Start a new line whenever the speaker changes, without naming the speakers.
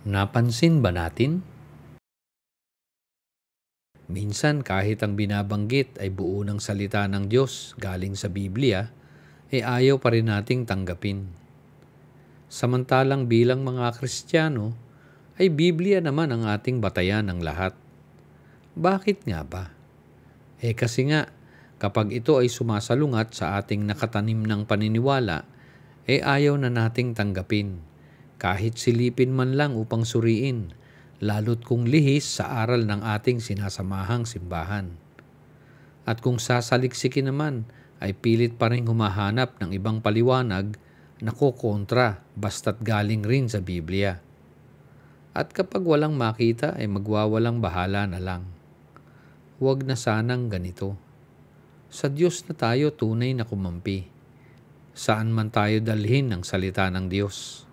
Napansin ba natin? Minsan kahit ang binabanggit ay buo ng salita ng Diyos galing sa Biblia, ayaw pa rin nating tanggapin. Samantalang bilang mga Kristiyano, ay Biblia naman ang ating batayan ng lahat. Bakit nga ba? Kasi nga, kapag ito ay sumasalungat sa ating nakatanim ng paniniwala, ayaw na nating tanggapin, kahit silipin man lang upang suriin, lalo't kung lihis sa aral ng ating sinasamahang simbahan. At kung sasaliksikin naman, ay pilit pa rin humahanap ng ibang paliwanag na kukontra basta't galing rin sa Biblia. At kapag walang makita ay magwawalang bahala na lang. Huwag na sanang ganito. Sa Diyos na tayo tunay na kumampi. Saan man tayo dalhin ng salita ng Diyos.